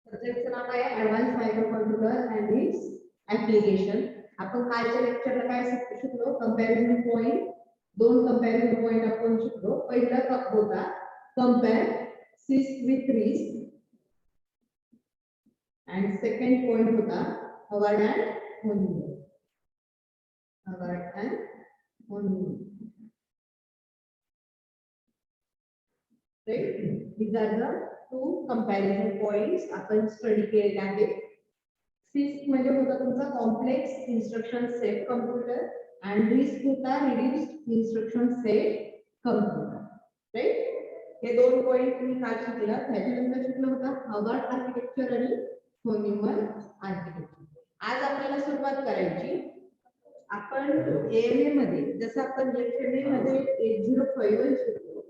सब्जेक्टचं नाव आहे advance micro controller and its application. आपण कालच्या लेक्चरला काय शिकलो? Comparison point. दोन कंपॅरिझन पॉइंट आपण शिकलो. पहिला होता compare CISC with RISC and second point होता Harvard and Neumann. Harvard and Neumann. These are the two comparison points आपण स्टडी केलेले आहेत. सिस्क म्हणजे होता तुमचा complex instruction set computer and RISC होता reduced instruction set computer. Right, हे दोन पॉइंट तुम्ही काल शिकला. त्याच्यानंतर शिकलं होता हवार्ड आर्किटेक्चर आणि होनिमन आर्किटेक्चर. आज आपल्याला सुरुवात करायची. आपण एएमए मध्ये जसं आपण एफएमए मध्ये 8051 शिकलो,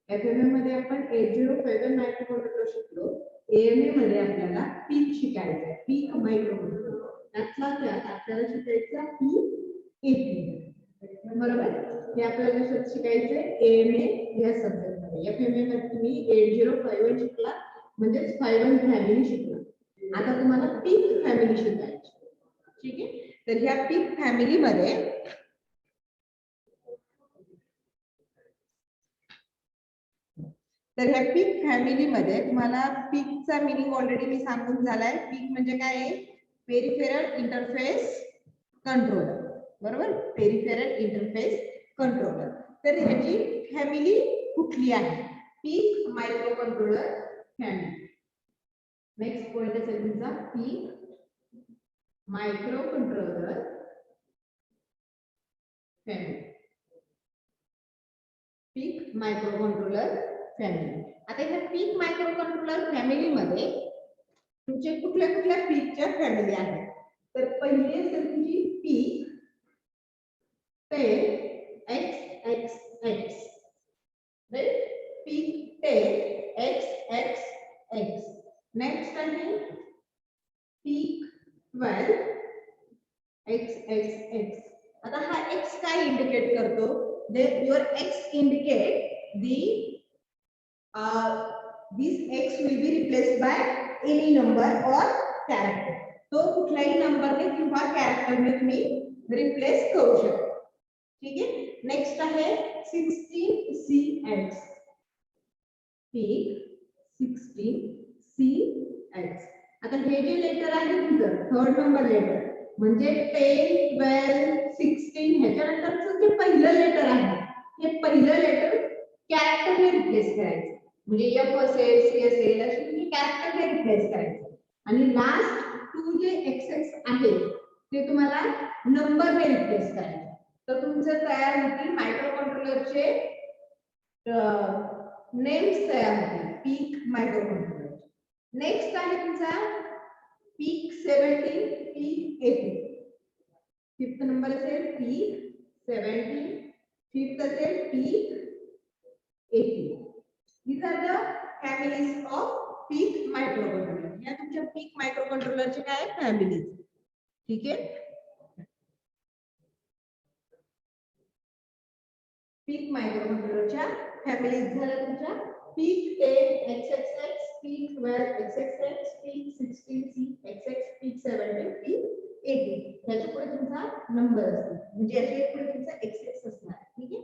एफएमए मध्ये आपण 8051 मायक्रोकंट्रोलर शिकलो. एएमए मध्ये आपल्याला पीक शिकायचं आहे, पीक मायक्रोकंट्रोलर. त्यातला आपल्याला शिकायचा P80. बरोबर, हे आपल्याला शिकायचंय एएमए या सब्जेक्ट मध्ये. एफएमए मध्ये तुम्ही 8051 शिकला म्हणजे 51 फॅमिली शिकला. आता तुम्हाला पीक फॅमिली शिकायची. ठीक आहे, तर ह्या पीक फॅमिली मध्ये तुम्हाला पीकचा मीनिंग ऑलरेडी मी सांगून झालाय. पीक म्हणजे काय आहे? Peripheral interface controller. बरोबर, पेरिफेरल इंटरफेस कंट्रोलर. तर ह्याची फॅमिली कुठली आहे? PIC micro controller family. Next point असेल तुमचा PIC micro controller family. PIC micro controller family. आता ह्या पीक मायक्रो कंट्रोलर फॅमिली मध्ये तुमचे कुठल्या कुठल्या पीकच्या फॅमिली आहेत? तर पहिली असेल तुमची पीक 10xxx. राईट, पीक 10xxx. नेक्स्ट आहे पीक 12xxx. आता हा x काय इंडिकेट करतो? Your x indicate this x will be replaced by any number or character. तो कुठल्याही नंबरने किंवा कॅरेक्टरने तुम्ही रिप्लेस करू शकता. ठीक आहे, नेक्स्ट आहे 16cx. पीक 16cx. आता हे जे लेटर आहे तुमचं थर्ड नंबर लेटर म्हणजे 10 12 16 ह्याच्यानंतरचं जे पहिलं लेटर आहे हे पहिलं लेटर कॅरेक्टरने रिप्लेस करायचं. म्हणजे एफ असेल, सी असेल, अशी तुम्ही कॅरेक्टरने रिप्लेस करायचं. आणि लास्ट टू जे एक्सएक्स आहे ते तुम्हाला नंबरने रिप्लेस करायचं. तर तुमचं तयार होतील मायक्रो कंट्रोलरचे नेम्स तयार होतील पीक मायक्रो कंट्रोलर. नेक्स्ट आहे तुमचा पीक 17, पीक 18. फिफ्थ नंबर असेल पीक 17, फिफ्थ असेल पीक 18. These are the families of peak microcontroller. या तुमच्या पीक मायक्रोकंट्रोलरचे काय फॅमिलीज. ठीक आहे, पीक मायक्रोकंट्रोलरच्या फॅमिलीज झाल्या तुमच्या पीक 10xxx, पीक 12xxx, पीक 16cxx, पीक 17, पीक 18. त्याच्या पुढे तुमचा नंबर असतो म्हणजे याच्या पुढे तुमचा एक्सएक्स असणार. ठीक आहे,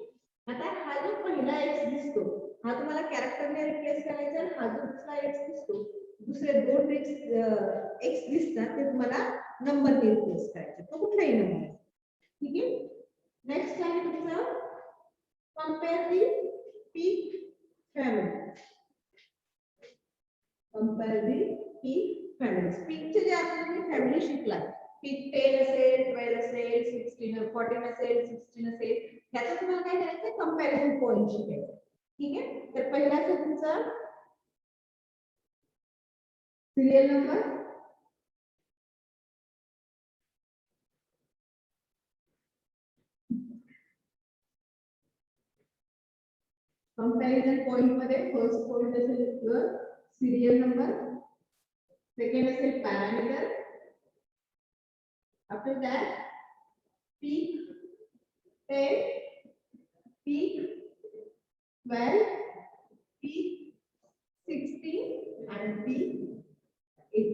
आता हा जो पहिला एक्स दिसतो हा तुम्हाला कॅरेक्टरने रिप्लेस करायचा. हा जो दुसरा एक्स दिसतो, दुसरे दोन एक्स दिसतात ते तुम्हाला नंबरने रिप्लेस करायचे. तो कुठलाही नंबर. ठीक आहे, नेक्स्ट आहे तुमचा कंपेअर दी पीक फॅमिली. कंपेअर दी पीक फॅमिली. पीकचे जे आपण तुम्ही फॅमिली शिकला, पीक 10 असेल, 12 असेल, 16 14 असेल, 16 असेल, त्याचं तुम्हाला काय करायचं? कंपॅरिझन पॉइंट शिकायचं. ठीक आहे, तर पहिला आहे तुमचा सिरियल नंबर, कंपॅरिझन पॉइंट मध्ये फर्स्ट पॉइंट असेल सिरियल नंबर, सेकंड असेल parameter, after that peak 10, peak 12, peak 16 and पीक 18.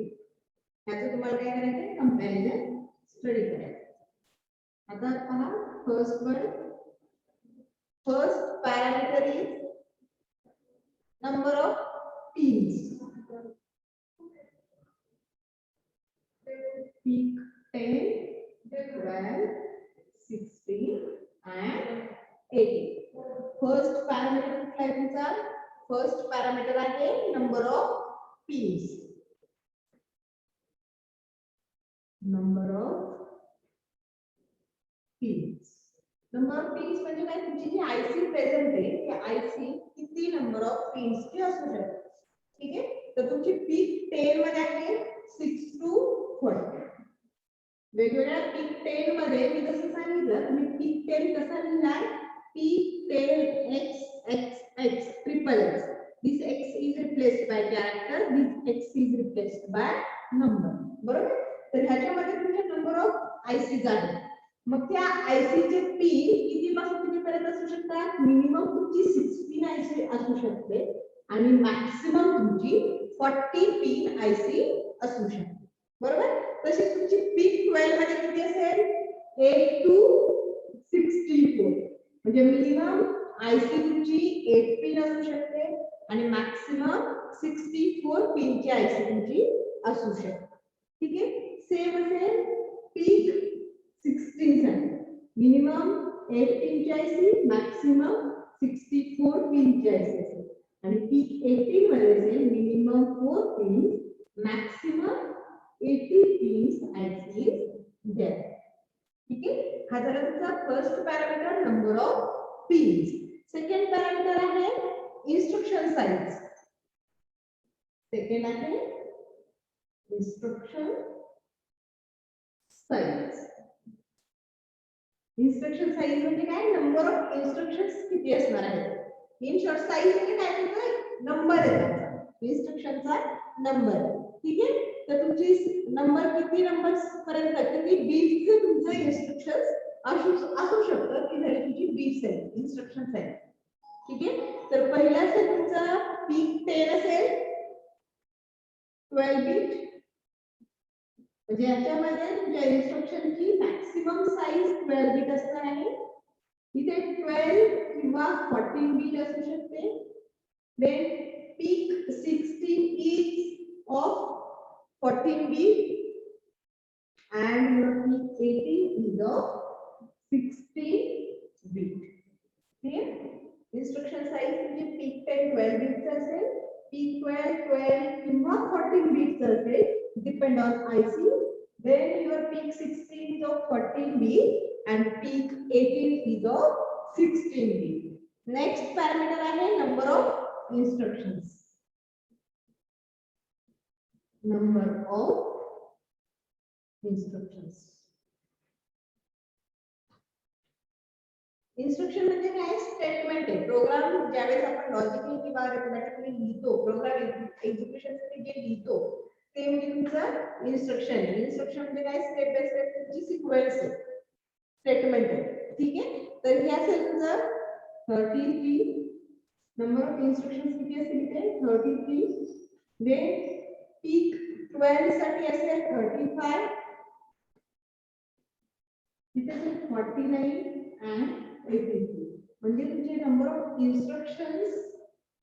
ह्याचं तुम्हाला काय करायचंय, कंपॅरिझन स्टडी करायचं. आता पहा first parameter is number of pins. Peak 10, 12, 16 and 18. First parameter कुठला आहे तुमचा? First parameter आहे number of pins. Number of pins. Number of pins म्हणजे काय, तुमची जी आयसी प्रेझेंट आहे त्या आयसी किती नंबर ऑफ पिन्स ची असू शकते. ठीक आहे, तर तुमची पीक 10 मध्ये आहे 6 to 40. वेगवेगळ्या पीक 10 मध्ये मी जसं सांगितलं, तुम्ही पीक 10 कसा लिहिलाय, पीक 10 x triple x. This x is replaced by character, this x is replaced by number. बरोबर, तर ह्याच्यामध्ये तुमचे नंबर ऑफ आयसी आहेत. मग त्या आयसी चे पिन किती पासून किती पर्यंत असू शकतात, मिनिमम तुमची 16 आयसी असू शकते आणि मॅक्सिमम तुमची 40 पिन आयसी असू शकते. बरोबर, तशी तुमची पीक 12 मध्ये किती असेल, 8 to 64. म्हणजे मिनिमम आयसी तुमची 8 पिन असू शकते आणि मॅक्सिमम 64 पिन ची आयसी तुमची असू शकते. ठीक आहे, सेम असेल पीक 16 साठी मिनिमम 8 पिन ची आयसी, मॅक्सिमम 64 पिन ची आयसी असेल. आणि पीक 18 मध्ये असेल minimum 4 pin, maximum 80 pins IC there. ठीक आहे, हा झाला तुमचा first parameter number of pins. Second parameter आहे इन्स्ट्रक्शन साइज. सेकंड आहे इन्स्ट्रक्शन साइज. इन्स्ट्रक्शन साइज म्हणजे काय, नंबर ऑफ इन्स्ट्रक्शन्स किती असणार आहेत. इन शॉर्ट साइज म्हणजे काय होतं, नंबर आहे इन्स्ट्रक्शनचा नंबर. ठीक आहे, तर तुमची नंबर किती नंबर्स पर्यंत किती बीटचं तुमचं इन्स्ट्रक्शन्स असू शकतं, ती झाली तुमची बीट साइज, इन्स्ट्रक्शन साइज. ठीक आहे, तर पहिला असेल तुमचा पीक 10 असेल 12 बीट, म्हणजे याच्यामध्ये तुमच्या इन्स्ट्रक्शनची मॅक्सिमम साइज 12 बीट असणार आहे. इथे 12 किंवा 14 बीट असू शकते. Then PIC 16 is of 14 bit and your peak 18 is of 16 bit. Okay, instruction size म्हणजे peak 10 12 bits असेल, peak 12 किंवा 14 bits असेल, depend on IC. Then your peak 16 is of 14 bit and peak 18 is of 16 bit. Next parameter आहे number of instructions. Number of instructions. Instruction म्हणजे काय, statement आहे. Programme ज्यावेळेस आपण लॉजिकली किंवा अरिथमेटिकली लिहितो, प्रोग्राम एक्झिक्युशन साठी जे लिहितो ते म्हणजे तुमचं इन्स्ट्रक्शन. इन्स्ट्रक्शन म्हणजे काय, स्टेप बाय स्टेप तुमची सिक्वेन्स आहे, स्टेटमेंट आहे. ठीक आहे, तर हे असेल तुमचं 33. नंबर ऑफ इन्स्ट्रक्शन्स किती असतील इथे, 33. देन पीक 12 साठी असेल 35, तिथे 49 and 83. म्हणजे तुमचे नंबर ऑफ इन्स्ट्रक्शन्स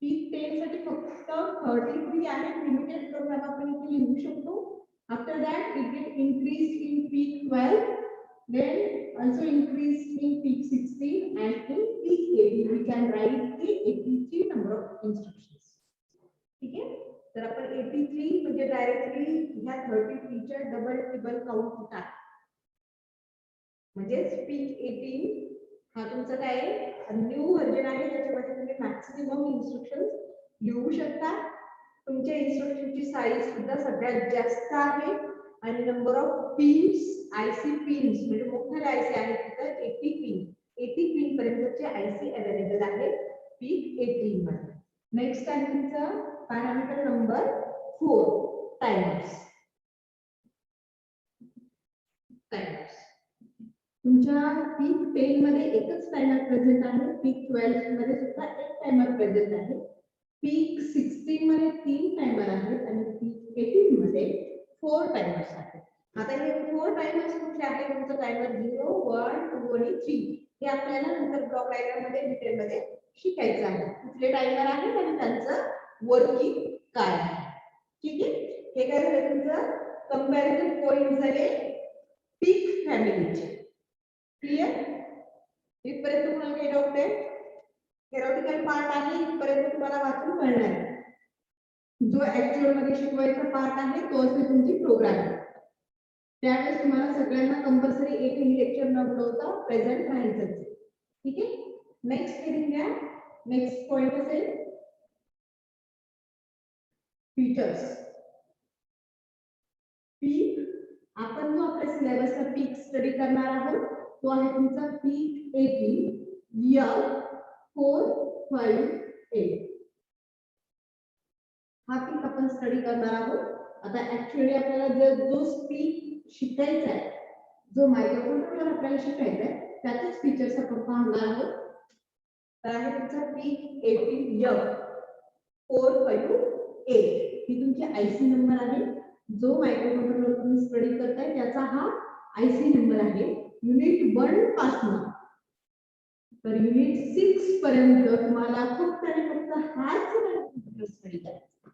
पीक 10 साठी फक्त 33 आहे. लिमिटेड प्रोग्राम आपण इथे लिहू शकतो. After that it get increase in PIC 12, then also increase in PIC 16 and in peak 18 we can write the 83 number of instructions. ठीक आहे, तर आपण 83 म्हणजे डायरेक्टली ह्या 33 च्या डबल ट्रिपल काउंट होतात. म्हणजे पीक 18 हा तुमचा काय न्यू व्हर्जन आहे, त्याच्यामध्ये तुम्ही मॅक्सिमम इन्स्ट्रक्शन्स लिहू शकता. तुमच्या इन्स्ट्रक्शनची साईज सुद्धा सगळ्यात जास्त आहे आणि number of pins, IC pins म्हणजे मोठे आयसी आहेत तिथं 80 पिन पर्यंतचे आयसी अवेलेबल आहे पीक 18 मध्ये. नेक्स्ट आहे तुमचा पॅरामीटर नंबर 4, टाइमर्स. टाइमर्स तुमच्या पीक 10 मध्ये एकच टाइमर प्रेझेंट आहे, पीक 12 मध्ये सुद्धा एक टाइमर प्रेझेंट आहे, पीक 16 मध्ये 3 टाइमर आहेत आणि पीक 18 मध्ये 4 टाइमर्स आहेत. आता हे 4 टाइमर्स कुठले आहेत? तुमचं टायमर 0, 1, 2 आणि 3 हे आपल्याला नंतर ब्लॉक डायग्राम मध्ये डिटेल मध्ये शिकायचं आहे. कुठले टायमर आहेत आणि त्यांचं वर्किंग काय आहे. ठीक आहे. हे काय झालं तुमचं कंपॅरिझन पॉइंट झाले पीक फॅमिलीचे. क्लिअर? इथपर्यंत तुम्हाला काही डाऊट आहे? थेरॉटिकल पार्ट आहे इथपर्यंत तुम्हाला वाचून कळणार आहे. जो ऍक्च्युअल मध्ये शिकवायचा पार्ट आहे तो असते तुमची प्रोग्रामिंग. त्यावेळेस तुम्हाला सगळ्यांना कंपल्सरी एकही लेक्चर न बुडवता प्रेझेंट राहायचं. ठीक आहे. नेक्स्ट हेडिंग घ्या. नेक्स्ट पॉइंट असेल फीचर्स. पीक आपण जो आपल्या सिलेबसचा पीक स्टडी करणार आहोत तो आहे तुमचा पीक 18 458. हा पीक आपण स्टडी करणार आहोत. आता ऍक्च्युअली आपल्याला जो पीक शिकायचा आहे, जो मायक्रोकंट्रोलर आपल्याला शिकायचा आहे त्याचेच फीचर्स आपण पाहणार आहोत. तर आहे तुमचा पीक 18F458 ही तुमची आयसी नंबर आहे. जो मायक्रोकंट्रोलर तुम्ही स्टडी करताय त्याचा हा आयसी नंबर आहे. युनिट 1 पासून तर युनिट 6 पर्यंत तुम्हाला फक्त आणि फक्त हाच स्टडी करायचा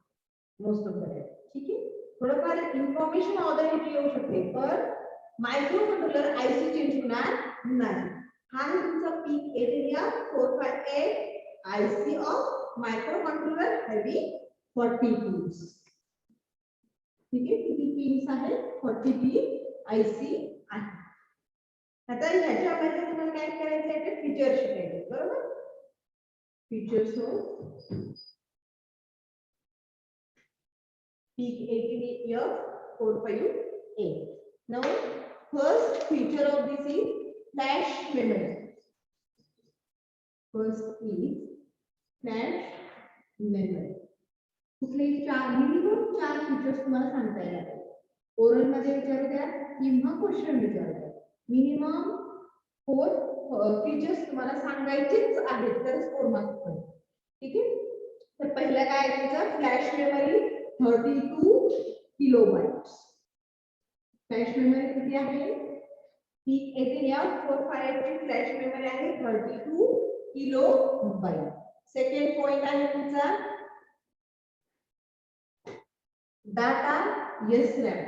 मोस्ट ऑफ द टाइम. ठीक आहे. थोडंफार इन्फॉर्मेशन ऑथेंटिक येऊ शकते पण मायक्रोकंट्रोलर आयसी चेंज होणार नाही. हा आहे तुमचा पीक 18F458 IC of microcontroller heavy 40 pins. ठीक आहे. किती पिन्स आहेत? 40 पिन आयसी आहे. आता ह्याच्यामध्ये तुम्हाला काय करायचं आहे ते फीचर शिकायचे. बरोबर? Features of peak 18F458. Now first feature of this is flash memory. First is flash memory. कुठले मिनिमम 4 फीचर्स तुम्हाला सांगता येईल. ओरल मध्ये विचारू द्या किंवा क्वेश्चन विचारू द्या. मिनिमम 4 फीचर्स तुम्हाला सांगायचेच आहेत तर 4 मार्क्स पडेल. ठीक आहे. तर पहिला काय आहे तुमचा flash memory 32 kilobytes. Flash memory किती आहे? पीक 18F458 ची फ्लॅश मेमरी आहे 32 किलोबाइट. सेकंड पॉइंट आहे तुमचा data SRAM.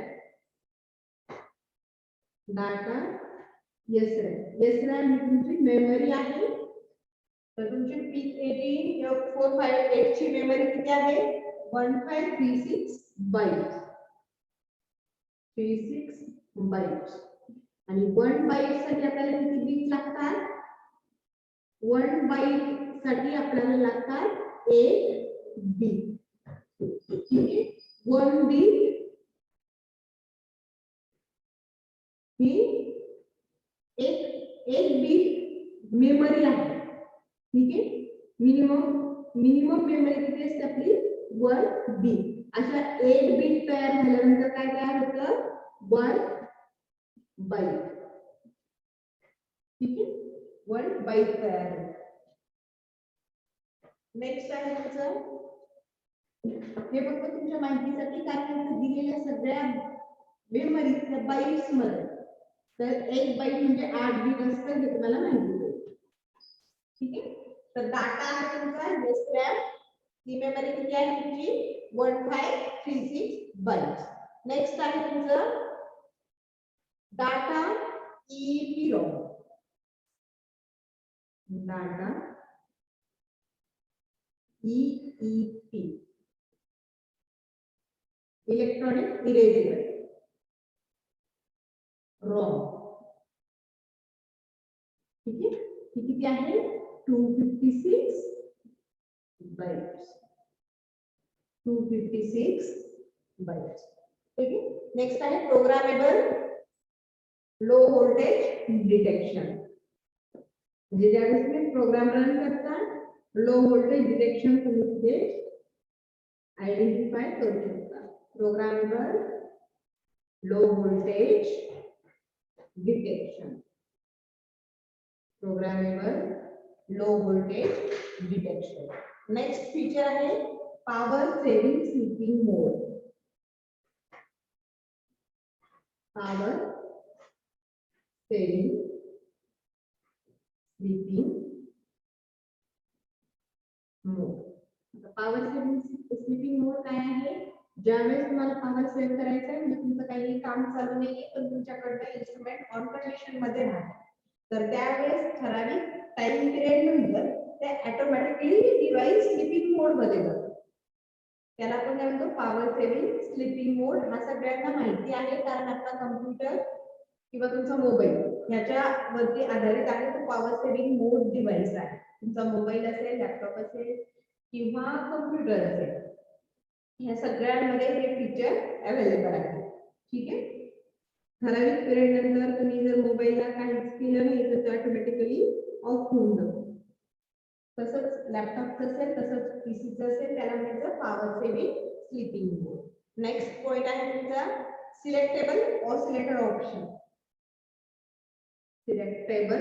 Data SRAM. SRAM ही तुमची मेमरी आहे. तर तुमची पीक 18F458 ची मेमरी किती आहे? 1536 बाइट्स. 36 बाइट्स. आणि 1 बाइट साठी आपल्याला किती बिट लागतात? 1 बाइट साठी आपल्याला लागतात 1 बिट. ठीक आहे. 1 बिट ही एक बिट मेमरी आहे. ठीक आहे. मिनिमम मेमरी किती असते आपली? 1 बिट. अशा 1 बिट तयार झाल्यानंतर काय तयार होतं? 1 बाइट. ठीक आहे. 1 बाइट तयार होतं. नेक्स्ट आहे तुमचं हे फक्त तुमच्या माहितीसाठी कारण दिलेल्या सगळ्या मेमरीच्या बाइट्स मध्ये तर 1 बाइट म्हणजे 8 बिट असतं हे तुम्हाला माहिती आहे. ठीक आहे. तर डाटा आहे तुमचा SRAM. ही मेमरी किती आहे तुमची? 1536 बाइट्स. नेक्स्ट आहे तुमचं data EEPROM. Data EEP electronic erasable ROM. ठीक आहे. किती आहे? 256 बाइट्स. 256 बाइट्स. ठीक आहे. नेक्स्ट आहे प्रोग्रामेबल लो व्होल्टेज डिटेक्शन. म्हणजे ज्यावेळेस तुम्ही प्रोग्राम रन करता लो व्होल्टेज डिटेक्शन तुम्ही तिथे आयडेंटिफाय करू शकता. Programmable low voltage detection. Programmable low voltage detection. Next feature आहे power saving sleeping mode. power saving sleeping mode. Power saving sleeping mode काय आहे? ज्यावेळेस तुम्हाला पॉवर सेव्ह करायचं आहे म्हणजे तुमचं काही काम चालू नाहीये पण तुमच्याकडे इन्स्ट्रुमेंट ऑन कंडिशन मध्ये राहते, तर त्यावेळेस ठराविक टाइम पिरियड नंतर ते ऑटोमॅटिकली डिव्हाइस स्लीपिंग मोड मध्ये जातं. त्याला आपण काय म्हणतो? पॉवर सेव्हिंग स्लीपिंग मोड. हा सगळ्यांना माहिती आहे कारण आपला कम्प्युटर किंवा तुमचा मोबाईल ह्याच्यावरती आधारित आहे तो पॉवर सेव्हिंग मोड डिव्हाइस आहे. तुमचा मोबाईल असेल, लॅपटॉप असेल किंवा कम्प्युटर असेल, ह्या सगळ्यांमध्ये हे फीचर अवेलेबल आहे. ठीक आहे. ठराविक पिरियड नंतर तुम्ही जर मोबाईलला काहीच केलं नाही तर ते ऑटोमॅटिकली ऑफ होऊन जातो. तसंच लॅपटॉपचं असेल तसंच पीसीचं असेल त्याला म्हणायचं पॉवर सेव्हिंग स्लीपिंग मोड. नेक्स्ट पॉइंट आहे तुमचा selectable oscillator option. Selectable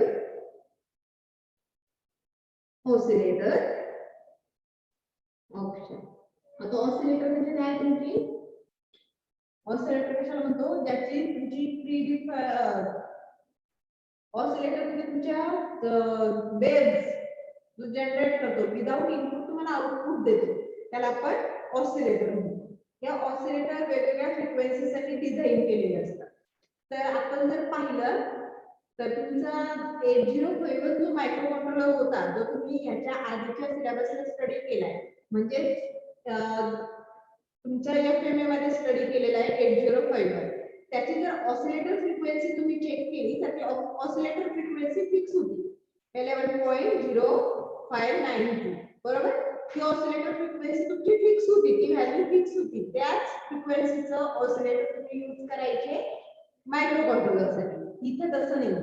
oscillator option. आता ऑसिलेटर म्हणजे काय तुमची? ऑसिलेटर कशाला म्हणतो? ज्याची तुमची ऑसिलेटर म्हणजे तुमच्या वेव्स जो जनरेट करतो विदाउट इनपुट तुम्हाला आउटपुट देतो त्याला आपण ऑसिलेटर म्हणतो. या ऑसिलेटर वेगवेगळ्या फ्रिक्वेन्सी साठी डिझाइन केलेले असतात. तर आपण जर पाहिलं तर तुमचा 8051 जो मायक्रो कंट्रोलर होता जो तुम्ही याच्या आधीच्या सिलेबसला स्टडी केलाय म्हणजे तुमच्या एफएमए मध्ये स्टडी केलेला आहे 8051, त्याची जर ऑसिलेटर फ्रिक्वेन्सी तुम्ही चेक केली तर ती ऑसिलेटर फ्रिक्वेन्सी फिक्स होती 11.0592 बरोबर. ती ऑसिलेटर फ्रिक्वेन्सी तुमची फिक्स होती, ती व्हॅल्यू फिक्स होती. त्याच फ्रिक्वेन्सीचं ऑसिलेटर तुम्ही यूज करायचे मायक्रो कंट्रोलर साठी. इथे तसं नाही.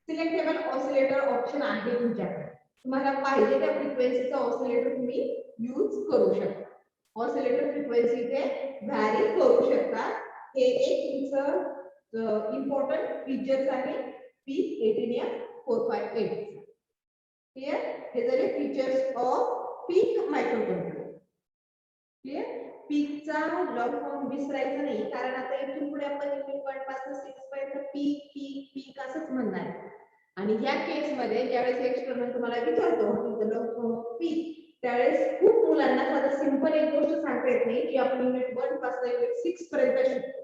सिलेक्टेबल ऑसिलेटर ऑप्शन आहे तुमच्याकडे. तुम्हाला पाहिजे त्या फ्रिक्वेन्सीचा ऑसिलेटर तुम्ही यूज करू शकता. ऑसिलेटर फ्रिक्वेन्सी ते व्हॅरी करू शकता. हे एक तुमचं इम्पॉर्टंट फीचर्स आहे पीक 18F458. क्लियर? हे झाले features of PIC micro controller. Clear? पीकचा लॉग फॉर्म विसरायचा नाही कारण आता इथून पुढे आपण युनिट 1 पासून 6 पर्यंत पीक पीक पीक असंच म्हणणार आहे. आणि ह्या केस मध्ये ज्यावेळेस एक्सटर्नल तुम्हाला विचारतो लॉग फॉर्म ऑफ पीक त्यावेळेस खूप मुलांना साधा सिंपल एक गोष्ट सांगता येत नाही की आपण युनिट 1 पासून युनिट 6 पर्यंत शिकतो.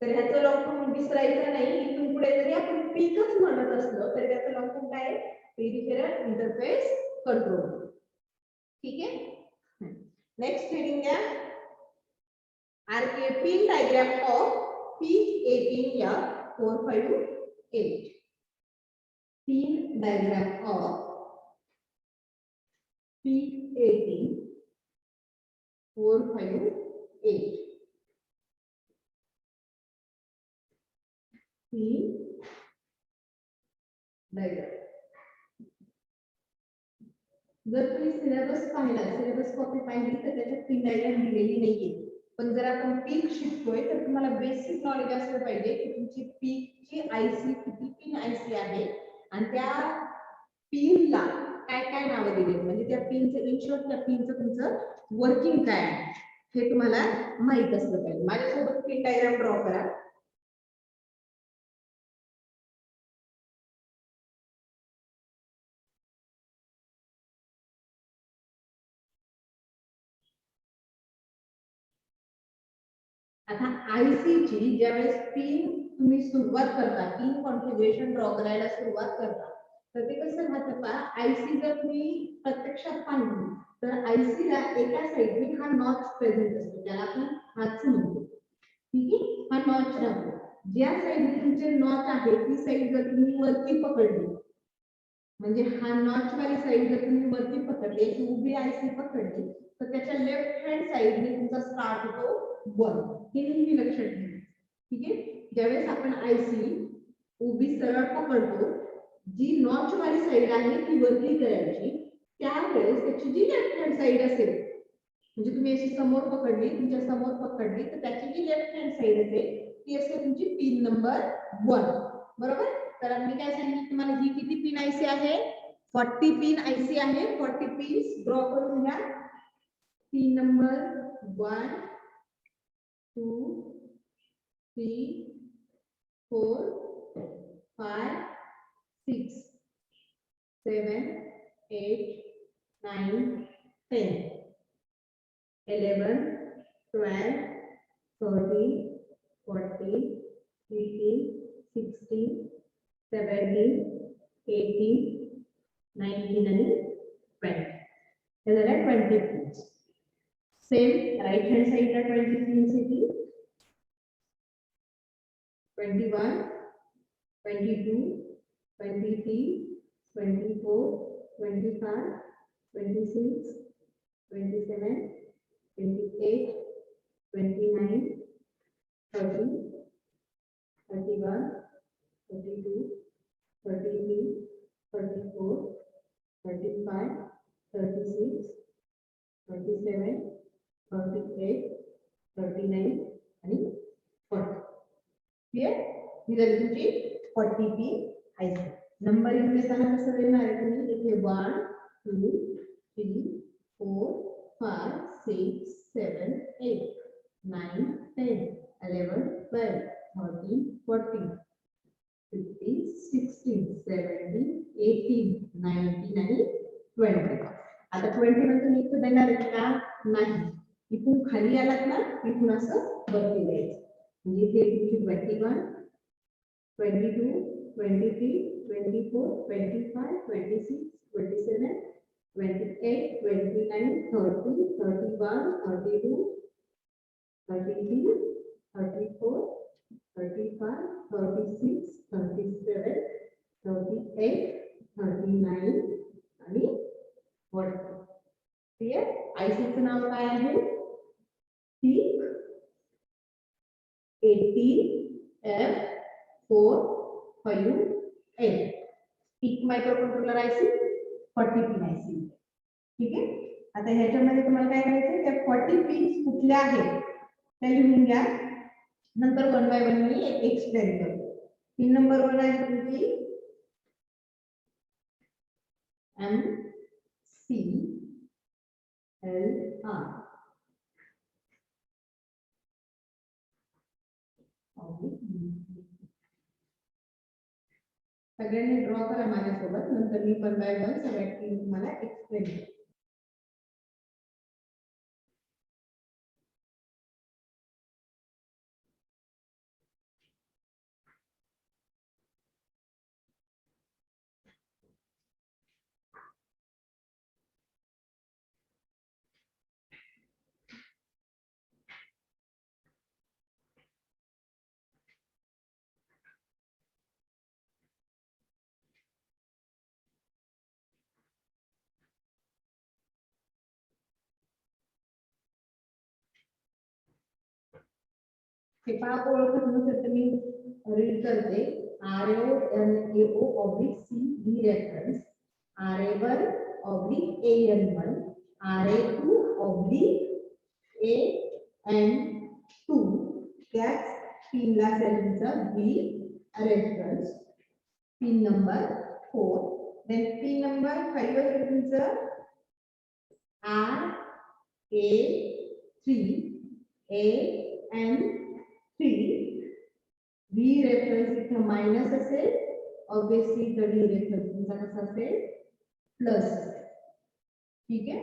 तर ह्याचं लॉग फॉर्म विसरायचं नाही. इथून पुढे जरी आपण पीकच म्हणत असलो तरी त्याचं लॉग फॉर्म काय आहे? Peripheral interface control. ठीक आहे. नेक्स्ट हेडिंग घ्या आरके pin diagram of P18F458. Pin diagram of P18F458. Pin diagram. जर तुम्ही सिलेबस पाहिला सिलेबस कॉपी पाहिली तर त्याच्यात पिन डायग्राम दिलेली नाहीये. पण जर आपण पीक शिकतोय तर तुम्हाला बेसिक नॉलेज असलं पाहिजे की तुमची पीकची आयसी किती पिन आयसी आहे आणि त्या पिनला काय काय नावं दिली म्हणजे त्या पिनचं इनशॉर्ट त्या पिनचं तुमचं वर्किंग काय आहे हे तुम्हाला माहित असलं पाहिजे. माझ्यासोबत पिन डायग्राम ड्रॉ करा. आता आयसी ची ज्यावेळेस पिन तुम्ही सुरुवात करता पिन कॉन्फिगरेशन ड्रॉ करायला सुरुवात करता तर ते कसं राहतं पहा. आयसी जर तुम्ही प्रत्यक्षात पाहिली तर आयसीला एका साईडने हा नॉच प्रेझेंट असतो त्याला आपण हाच म्हणतो. ठीक आहे. हा नॉच राहतो. ज्या साईडने तुमचे नॉच आहे ती साईड जर तुम्ही वरती पकडली म्हणजे हा नॉच वाली साईड जर तुम्ही वरती पकडली अशी उभी आयसी पकडली तर त्याच्या लेफ्ट हँड साईडने तुमचा स्टार्ट होतो 1. हे नेहमी लक्षात ठेवा. ठीक आहे. ज्यावेळेस आपण आयसी उभी सरळ पकडतो जी नॉच वाली साईड आहे ती वरती करायची त्यावेळेस त्याची जी लेफ्ट हँड साईड असेल म्हणजे तुम्ही अशी समोर पकडली तुमच्या समोर पकडली तर त्याची जी लेफ्ट हँड साईड असेल ती असते तुमची पिन नंबर 1. बरोबर. तर मी काय सांगितलं तुम्हाला ही किती पिन आयसी आहे 40 पिन आयसी आहे. 40 पिन्स ड्रॉ करून घ्या. Pin number 1 2 3 4, 5, 6, 7, 8, 9, 10, 11, 12, 13, 14, 15, 16, 17, 18, 19 and 20. There are 20 pins. Same right hand side are 20 pins. 21, 22, 23, 24, 25, 26, 27, 28, 29, 30, 31, 32, 33, 34, 35, 36, 37, 38, 39 and 40. Clear? These are तुमची 40 pin आहेत. नंबरिंग देताना कसं देणार आहे तुम्ही? इथे 1 2 3 4 5 6 7 8 9 10 11 12 13 14 15 16 17 18 19 आणि 20. आता 20 नंतर मी इथे देणार आहे का? नाही. इथून खाली आलात ना, इथून असं वरती द्यायचं. म्हणजे इथे तुमची 21, 22, 23, 24, 25, 26, 27, 28, 29, 30, 31, 32, 33, 34, 35, 36, 37, 38, 39 आणि 40. क्लियर? आयसीचं नाव काय आहे? PEAK 80F458. PEAK microcontroller IC 40 pin IC. ठीक आहे. आता ह्याच्यामध्ये तुम्हाला काय करायचं? त्या 40 पिन्स कुठल्या आहेत त्या लिहून घ्या. नंतर one by one me explain करतो. पिन नंबर 1 आहे तुमची MCLR. सगळ्यांनी ड्रॉ करा माझ्यासोबत. नंतर मी वन बाय वन सगळ्या पिन तुम्हाला एक्सप्लेन करतो. हे पहा ओळखत नसेल तर मी रीड करते. RAONAO/CB रेफरन्स, RA1/AN1, RA2/AN2 त्याच पिनला सेलचा B reference. Pin number 4. Then pin number 5 असेल तुमचं RA3/AN3. B रेफरन्स इथं मायनस असेल, ऑब्वियसली डी रेफरन्स तुमचा कसा असेल? प्लस. ठीक आहे.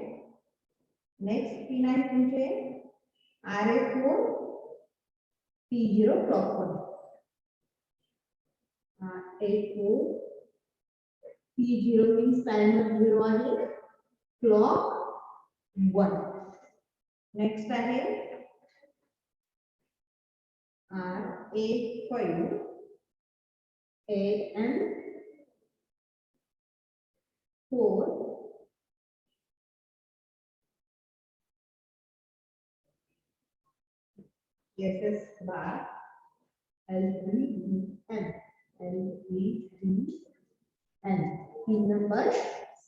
नेक्स्ट पिन आहे तुमचे RA4/P0 clock 1. RA4/P0 means timer 0 आहे, क्लॉक 1. नेक्स्ट आहे RA5/AN4 SS bar LVDN. Pin number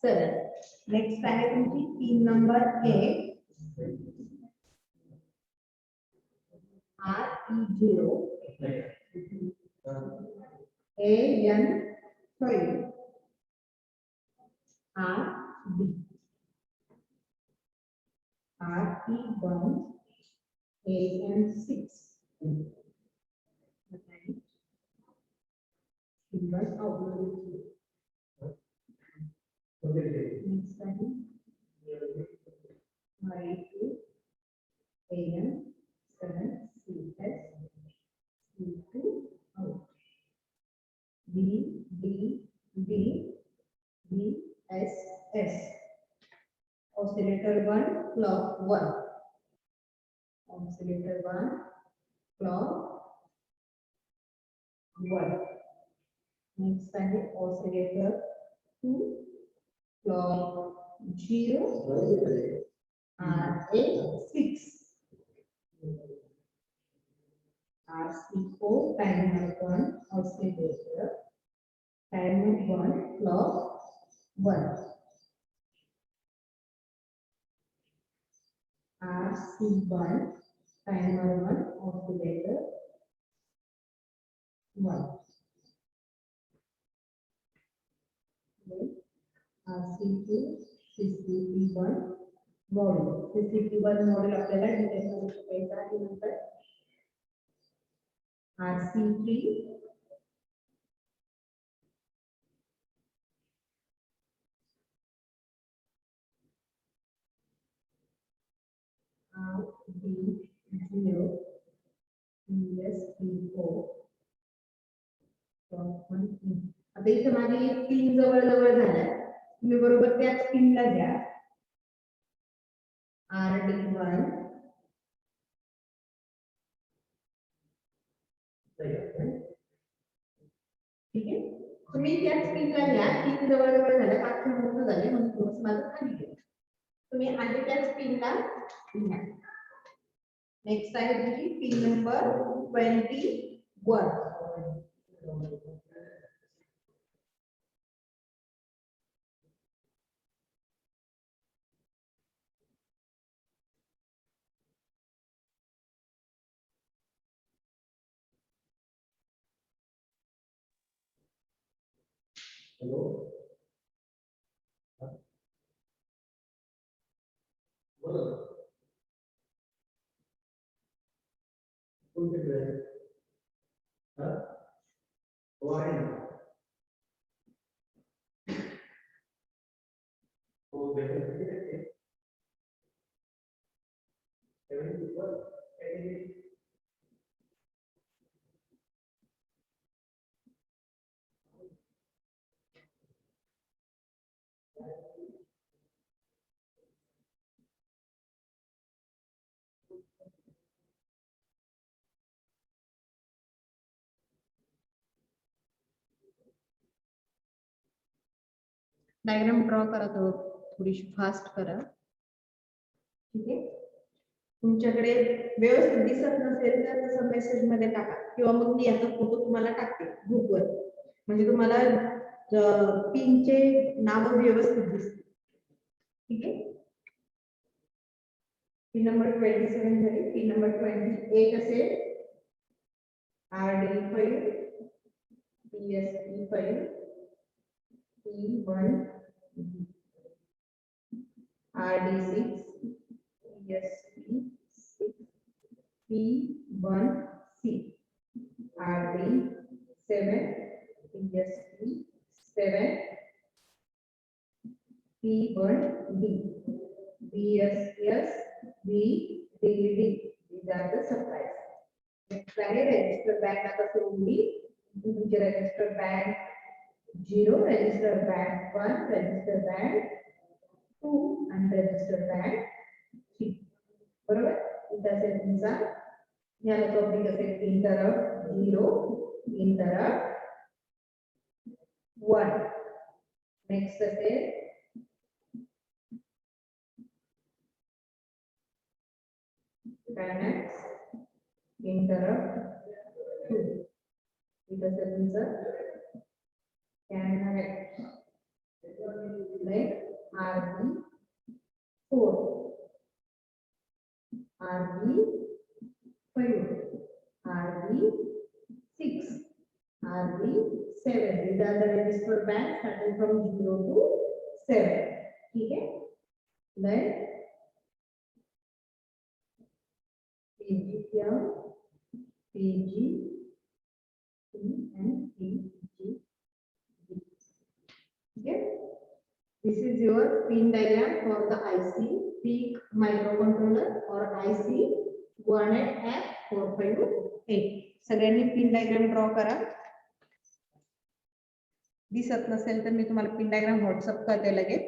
7. Next आहे तुमची pin number 8 RE0 AN5 RD RE1 AN6 clock 1. Oscillator 1, clock 1. Next आहे oscillator 2, clock 0 and 6. RC4 timer 1 oscillator, timer 1, clock 1. RC1 timer 1 oscillator 1. RC2 CCP1 model. CCP1 model आपल्याला डिटेलमध्ये शिकायचं आहे नंतर. RC3 RD0 ESP4 आता इथे माझी पिन जवळ जवळ झाल्या, तुम्ही बरोबर त्याच पिनला घ्या. RD1 ठीक आहे, तुम्ही त्याच पिनला घ्या. पिन जवळ जवळ झाल्या, 5 मिनिट झाले म्हणून थोडंसं माझं खाली घ्या. तुम्ही आधी त्याच पिनला घ्या. नेक्स्ट आहे तुझी पिन नंबर 21. Hello. बोलो. कोणते प्लेयर? हाँ? वो आहे ना. वो बेटर किती आहे? 74. डायग्राम ड्रॉ करा, तो थोडीशी फास्ट करा. ठीक आहे, तुमच्याकडे व्यवस्थित दिसत नसेल तर तसं मेसेज मध्ये टाका, किंवा मग मी याचा फोटो तुम्हाला टाकते ग्रुपवर, म्हणजे तुम्हाला पिनचे नाव व्यवस्थित दिसतील. ठीक आहे, पिन नंबर 27 झाली. पिन नंबर 28 असेल RD5 PSP5 P1 RD6 ESP6 P1C RD7 ESP7 P1D BSS BDD. These are the supplies. Next आहे register bank. आता सोडली तुमचे register bank 0, register bank 1, register bank 2 and register bank 3. बरोबर, इथे असेल तुमचा याला टॉपिक असेल इंटरप्ट 0, इंटरप्ट 1. नेक्स्ट असेल Connects interrupt 2. इथे असेल तुमचं connect like RB4 RB5 RB6 RB7. These are the register banks starting from 0 to 7. ठीक है, then PG क्या, PG and PG. Okay, this is your pin diagram for the IC PIC microcontroller or IC 18F458. सगळ्यांनी pin diagram draw करा. दिसत नसेल तर मी तुम्हाला pin diagram WhatsApp करते लगेच.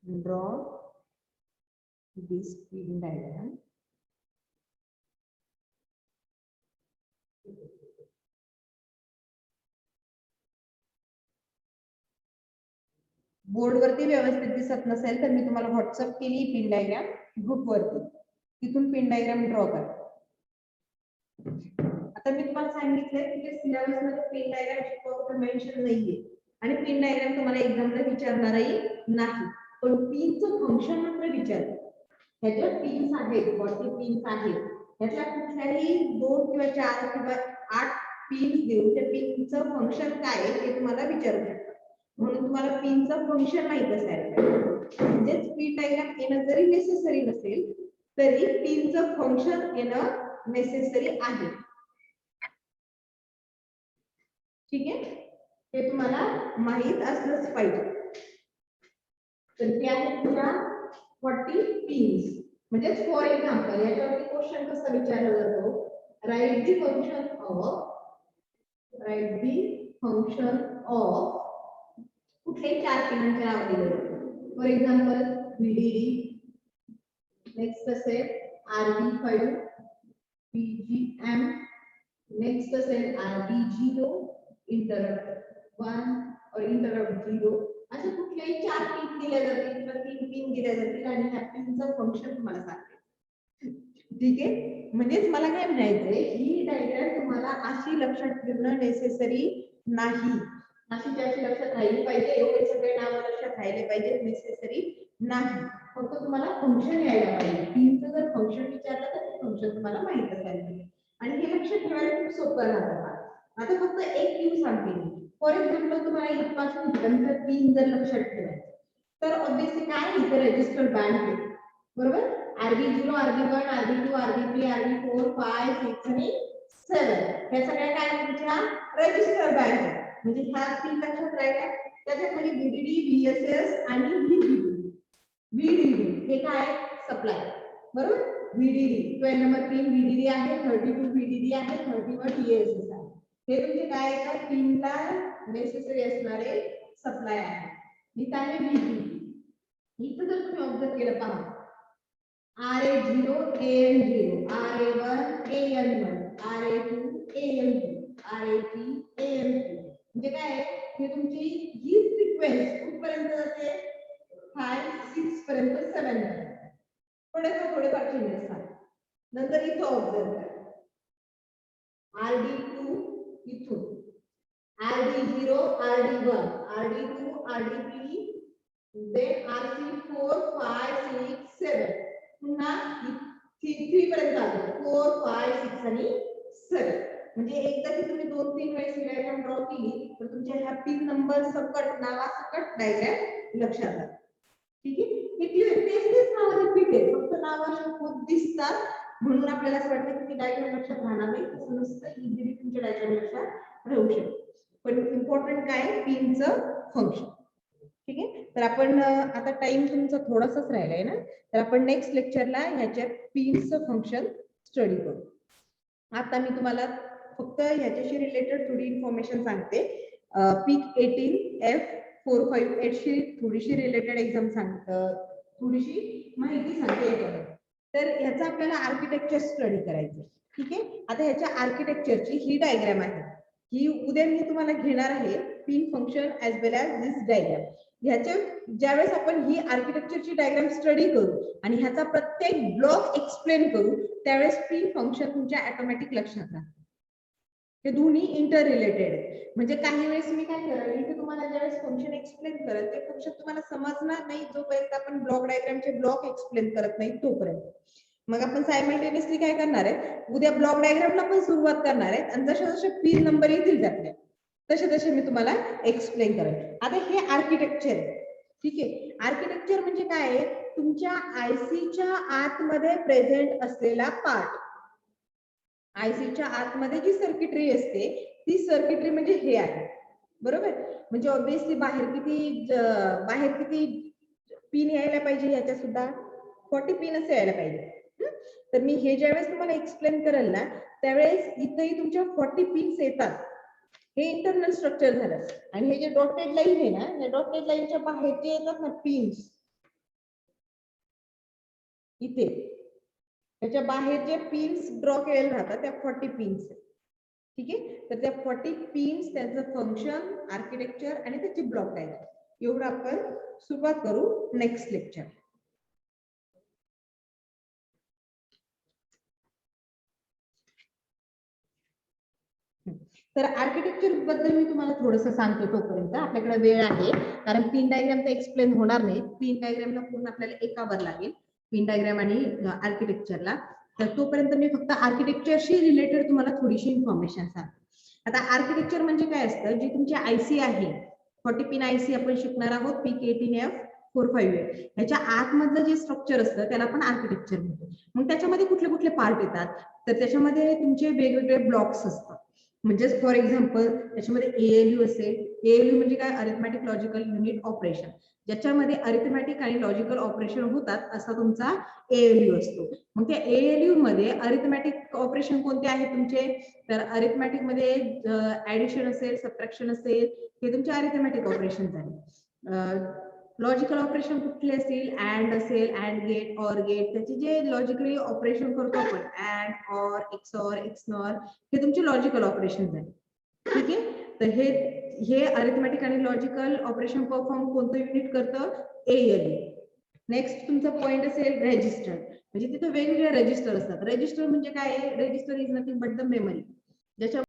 Draw this pin diagram. Board वरती व्यवस्थित दिसत नसेल तर मी तुम्हाला व्हॉट्सअप केली पिन डायग्राम ग्रुप वरती, तिथून पिन डायग्राम ड्रॉ करा. आता मी तुम्हाला सांगितलंय की सिलेबस मध्ये पिन डायग्राम शिकवतो मेन्शन नाहीये आणि पिन डायग्राम तुम्हाला एक्झामला विचारणारही नाही, पण पिनचं फंक्शन मात्र विचारतात. ह्याच्या पिन्स आहेत, 40 पिन्स आहेत, ह्याच्या कुठल्याही 2 किंवा 4 किंवा 8 पिन्स देऊन त्या पिनचं फंक्शन काय आहे ते तुम्हाला विचारू शकतात. म्हणून तुम्हाला पिनचं फंक्शन माहित असायला पाहिजे. म्हणजेच पिन डायग्राम येणं जरी नेसेसरी नसेल तरी पिनचं फंक्शन येणं नेसेसरी आहे. ठीक आहे, हे तुम्हाला माहित असलंच पाहिजे. तर ते आहे तुमच्या 40 पिन्स. म्हणजे फॉर एक्झाम्पल याच्यावरती क्वेश्चन कसा विचारला जातो, राईट दी फंक्शन ऑफ कुठल्याही 4 पिनांचे नाव दिले जाते. फॉर एक्झाम्पल VDD, नेक्स्ट असेल RB5, PGM, नेक्स्ट असेल RB0, इंटरप्ट 1 और इंटरप्ट 0. असे कुठल्याही 4 पिन दिल्या जातील किंवा 3 पिन दिल्या जातील आणि ह्या पिनचं फंक्शन तुम्हाला सांगते. ठीक आहे, म्हणजेच मला काय म्हणायचंय, ही डायग्राम तुम्हाला अशी लक्षात ठेवणं नेसेसरी नाही. अशी ज्याची लक्षात राहिली पाहिजे, एवढे सगळे नाव लक्षात राहिले पाहिजे नेसेसरी नाही. फक्त तुम्हाला फंक्शन यायला पाहिजे. पिनचं जर फंक्शन विचारलं तर ते फंक्शन तुम्हाला माहित असायला पाहिजे आणि हे लक्षात ठेवायला खूप सोपं राहतं. आता फक्त एक क्यू सांगते मी. फॉर एक्झाम्पल तुम्हाला इथपासून इथपर्यंत पिन जर लक्षात ठेवायचं तर ऑब्विसली काय इथे रजिस्टर बँड आहे, बरोबर. RB0, RB1, RB2, RB3, RB4, 5, 6 आणि 7 ह्या सगळ्या काय तुमच्या रजिस्टर बँड आहे. म्हणजे ह्या 3 लक्षात राहिल्या. त्याच्यामध्ये VDD, VSS आणि VDD हे काय सप्लाय, बरोबर. VDD 12 नंबर पिन VDD आहे, 32 VDD आहे, 31 TSS आहे. हे तुमचे काय आहे, पिनला नेसेसरी असणारे सप्लाय आहे. इथं आहे VDD. इथं जर तुम्ही ऑब्झर्व केलं पहा, RA0 AN0, RA1 AN1, RA2 AN2, RA3 AN3. म्हणजे काय हे तुमची ही फ्रिक्वेन्सी कुठपर्यंत जाते, 5, 6 पर्यंत 7 थोडेफार चेंजेस असतात. नंतर इथं ऑब्झर्व करा, RD2 इथून RD0, RD1, RD2, RD3, then RC4, 5, 6, 7. पुन्हा 3 पर्यंत आलो, 4, 5, 6 आणि 7. म्हणजे एकदा की तुम्ही 2-3 वेळेस डायग्राम ड्रॉ केली तर तुमच्या ह्या पिन नंबर सकट नावासकट डायग्राम लक्षात राहतात. ठीक आहे, हे तेच नाव रिपीट आहे, फक्त नावाशी खूप दिसतात म्हणून आपल्याला असं वाटतं की ती डायग्राम लक्षात राहणार नाही. तसं नसतं, इझिली तुमच्या डायग्राम लक्षात राहू शकतो. पण इम्पॉर्टंट काय, पिनचं फंक्शन. ठीक आहे, तर आपण आता टाइम तुमचा थोडासाच राहिलाय ना, तर आपण नेक्स्ट लेक्चरला ह्याच्या पिनचं फंक्शन स्टडी करू. आता मी तुम्हाला फक्त ह्याच्याशी रिलेटेड थोडी इन्फॉर्मेशन सांगते. PIC 18F458 शी थोडीशी रिलेटेड एक्झाम सांगतं, थोडीशी माहिती सांगते याच्यामध्ये. तर ह्याचा आपल्याला आर्किटेक्चर स्टडी करायचं. ठीक आहे, आता ह्याच्या आर्किटेक्चरची ही डायग्राम आहे, ही उद्या मी तुम्हाला घेणार आहे. पिन फंक्शन ऍज वेल ऍज दिस डायग्राम. ह्याच्या ज्यावेळेस आपण ही आर्किटेक्चरची डायग्राम स्टडी करू आणि ह्याचा प्रत्येक ब्लॉक एक्सप्लेन करू त्यावेळेस पिन फंक्शन तुमच्या ऑटोमॅटिक लक्षात राहतं. हे दोन्ही इंटर रिलेटेड आहे. म्हणजे काही वेळेस मी काय करेल की तुम्हाला ज्यावेळेस फंक्शन एक्सप्लेन करेल ते फंक्शन तुम्हाला समजणार नाही जोपर्यंत आपण ब्लॉक डायग्रामचे ब्लॉक एक्सप्लेन करत नाही तोपर्यंत. मग आपण सायमल्टेनियसली काय करणार आहे, उद्या ब्लॉक डायग्रामला पण सुरुवात करणार आहे आणि जसे जसे पिन नंबर येतील त्यातले तसे मी तुम्हाला एक्सप्लेन करेन. आता हे आर्किटेक्चर आहे. ठीक आहे, आर्किटेक्चर म्हणजे काय आहे, तुमच्या आयसीच्या आतमध्ये प्रेझेंट असलेला पार्ट. आयसीच्या आतमध्ये जी सर्किटरी असते ती सर्किटरी म्हणजे हे आहे, बरोबर. म्हणजे ऑब्विसली बाहेर किती पिन यायला पाहिजे, ह्याच्या सुद्धा 40 पिन असे यायला पाहिजे. तर मी हे ज्यावेळेस तुम्हाला एक्सप्लेन करेल ना त्यावेळेस इथेही तुमच्या 40 पिन्स येतात. हे इंटरनल स्ट्रक्चर झालं आणि हे जे डॉटेड लाईन आहे ना, या डॉटेड लाईनच्या बाहेर जे येतात ना पिन्स, इथे त्याच्या बाहेर जे पिन्स ड्रॉ केलेले राहतात त्या 40 पिन्स आहेत. ठीक आहे, तर त्या 40 पिन्स, त्यांचं फंक्शन, आर्किटेक्चर आणि त्याची ब्लॉक डायग्राम एवढं आपण सुरुवात करू नेक्स्ट लेक्चर. तर आर्किटेक्चर बद्दल मी तुम्हाला थोडंसं सांगतो, तोपर्यंत आपल्याकडे वेळ आहे, कारण पिन डायग्राम तर एक्सप्लेन होणार नाही. पिन डायग्रामला पूर्ण आपल्याला एक आवर लागेल, पिन डायग्राम आणि आर्किटेक्चरला. तर तोपर्यंत मी फक्त आर्किटेक्चरशी रिलेटेड तुम्हाला थोडीशी इन्फॉर्मेशन सांगते. आता आर्किटेक्चर म्हणजे काय असतं, जी तुमची आयसी आहे 40 पिन आयसी आपण शिकणार आहोत, PK18F458, ह्याच्या आतमधलं जे स्ट्रक्चर असतं त्याला आपण आर्किटेक्चर म्हणतो. मग त्याच्यामध्ये कुठले कुठले पार्ट येतात, तर त्याच्यामध्ये तुमचे वेगवेगळे ब्लॉक्स असतात. म्हणजे फॉर एक्झाम्पल त्याच्यामध्ये ALU असेल. ALU म्हणजे काय, अरिथमॅटिक लॉजिकल युनिट ऑपरेशन, ज्याच्यामध्ये अरिथमॅटिक आणि लॉजिकल ऑपरेशन होतात असा तुमचा ALU असतो. मग त्या ALU मध्ये अरिथमॅटिक ऑपरेशन कोणते आहेत तुमचे, तर अरिथमॅटिक मध्ये ऍडिशन असेल, सबट्रॅक्शन असेल, हे तुमचे अरिथमॅटिक ऑपरेशन झाले. लॉजिकल ऑपरेशन कुठले असतील, अँड असेल, अँड गेट, ऑर गेट, त्याचे जे लॉजिकली ऑपरेशन करतो आपण, अँड, ऑर, एक्सऑर, एक्सनॉर, हे तुमचे लॉजिकल ऑपरेशन झाले. ठीक आहे, तर हे अरिथमॅटिक आणि लॉजिकल ऑपरेशन परफॉर्म कोणतं युनिट करतं, ALU. नेक्स्ट तुमचा पॉइंट असेल रेजिस्टर, म्हणजे तिथे वेगवेगळे रजिस्टर असतात. रजिस्टर म्हणजे काय आहे, register is nothing but the memory, ज्याच्या